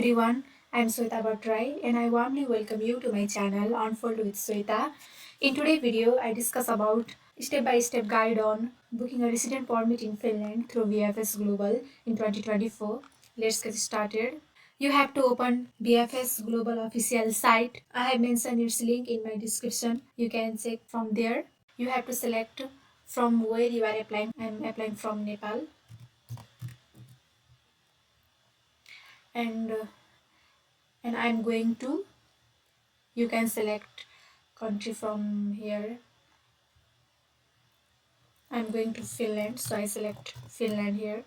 everyone, I'm Sweta Bhattrai and I warmly welcome you to my channel Unfold with Sweta. In today's video, I discuss about step-by-step guide on booking a resident permit in Finland through VFS Global in 2024. Let's get started. You have to open VFS Global official site. I have mentioned its link in my description. You can check from there. You have to select from where you are applying. I'm applying from Nepal and I'm going to, you can select country from here. I'm going to Finland, so I select Finland here.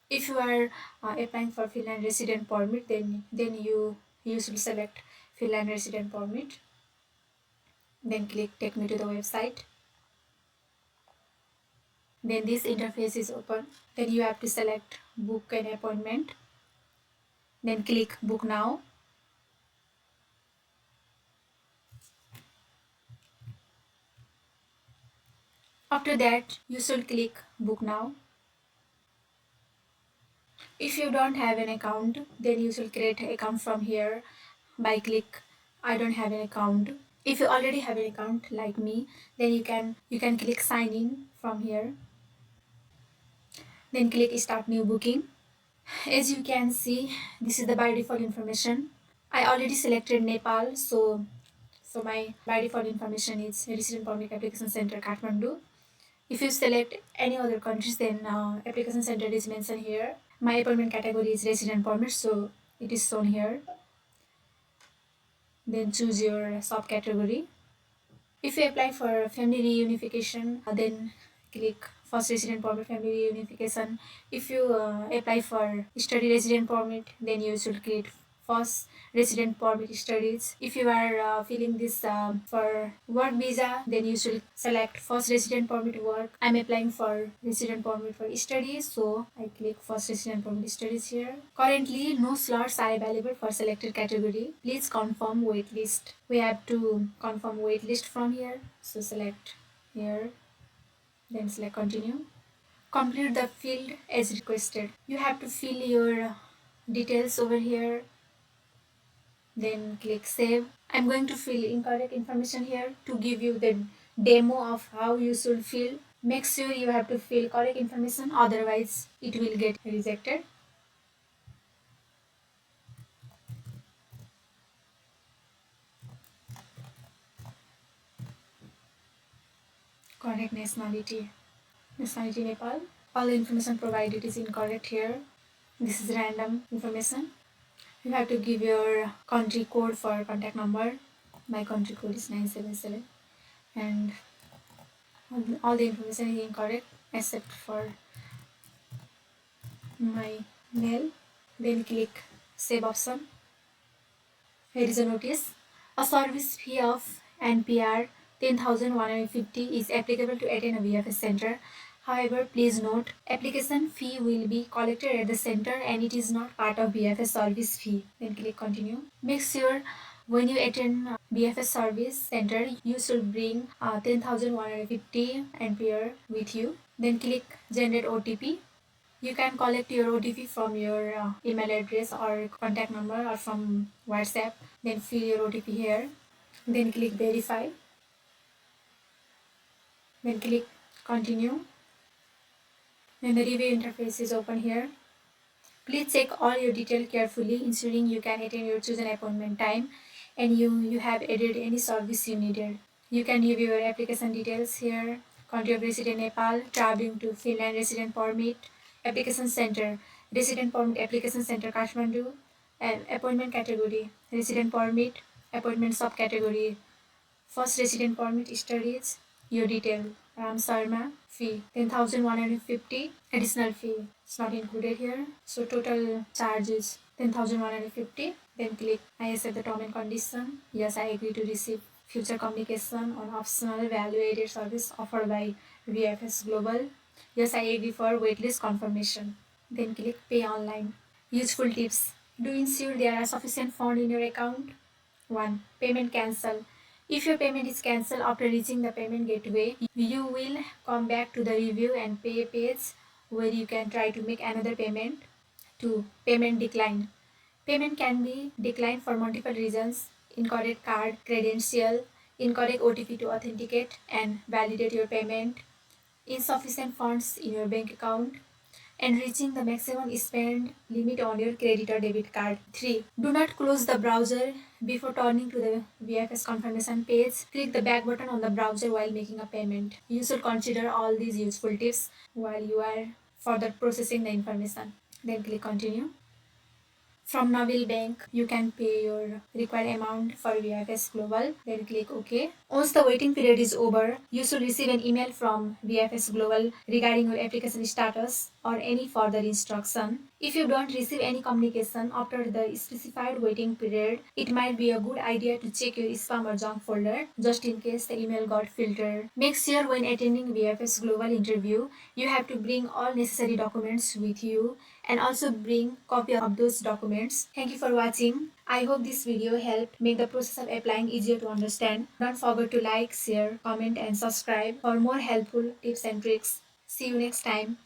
If you are applying for Finland resident permit, then you should select Finland resident permit. Then click take me to the website. Then this interface is open. Then you have to select book an appointment. Then click book now. After that, you should click book now. If you don't have an account, then you should create an account from here by click I don't have an account. If you already have an account like me, then you can click sign in from here. Then click start new booking. As you can see, this is the by default information. I already selected Nepal, so my by default information is Resident Permit Application Center Kathmandu. If you select any other countries, then application center is mentioned here. My appointment category is resident permit, so it is shown here. Then choose your subcategory. If you apply for family reunification, then click first resident permit family reunification. If you apply for study resident permit, then you should click first resident permit studies. If you are filling this for work visa, then you should select first resident permit work. I'm applying for resident permit for studies, so I click first resident permit studies here. Currently, no slots are available for selected category. Please confirm waitlist. We have to confirm waitlist from here, so select here, then select continue. Complete the field as requested. You have to fill your details over here, then click save. I'm going to fill incorrect information here to give you the demo of how you should fill. Make sure you have to fill correct information, otherwise it will get rejected. Correct nationality Nepal. All the information provided is incorrect here. This is random information. You have to give your country code for contact number. My country code is 977 and all the information is incorrect except for my mail. Then click save option. Here is a notice. A service fee of NPR 10,150 is applicable to attend a VFS center. However, please note, application fee will be collected at the center and it is not part of VFS service fee. Then click continue. Make sure when you attend VFS service center, you should bring 10,150 NPR with you. Then click generate OTP. You can collect your OTP from your email address or contact number or from WhatsApp. Then fill your OTP here. Then click verify. Then click continue. Then the review interface is open here. Please check all your details carefully, ensuring you can attend your chosen appointment time and you have added any service you needed. You can review your application details here. Country of resident Nepal, traveling to Finland resident permit, application center, resident permit application center Kathmandu, and appointment category, resident permit, appointment subcategory, first resident permit studies, your detail, Ram Sharma, fee 10,150, additional fee, it's not included here, so total charge is 10,150. Then click I accept the term and condition. Yes, I agree to receive future communication on optional value-added service offered by VFS Global. Yes, I agree for waitlist confirmation. Then click pay online. Useful tips. Do ensure there are sufficient funds in your account. 1. Payment cancel. If your payment is cancelled after reaching the payment gateway, you will come back to the review and pay page where you can try to make another payment. 2. Payment decline. Payment can be declined for multiple reasons: incorrect card credential, incorrect OTP to authenticate and validate your payment, insufficient funds in your bank account, and reaching the maximum spend limit on your credit or debit card. 3. Do not close the browser before turning to the VFS confirmation page. Click the back button on the browser while making a payment. You should consider all these useful tips while you are further processing the information. Then click continue. From Nabil Bank, you can pay your required amount for VFS Global. Then click OK. Once the waiting period is over, you should receive an email from VFS Global regarding your application status or any further instruction. If you don't receive any communication after the specified waiting period, it might be a good idea to check your spam or junk folder just in case the email got filtered. Make sure when attending VFS Global interview, you have to bring all necessary documents with you and also bring copy of those documents. Thank you for watching. I hope this video helped make the process of applying easier to understand. Don't forget to like, share, comment and subscribe for more helpful tips and tricks. See you next time.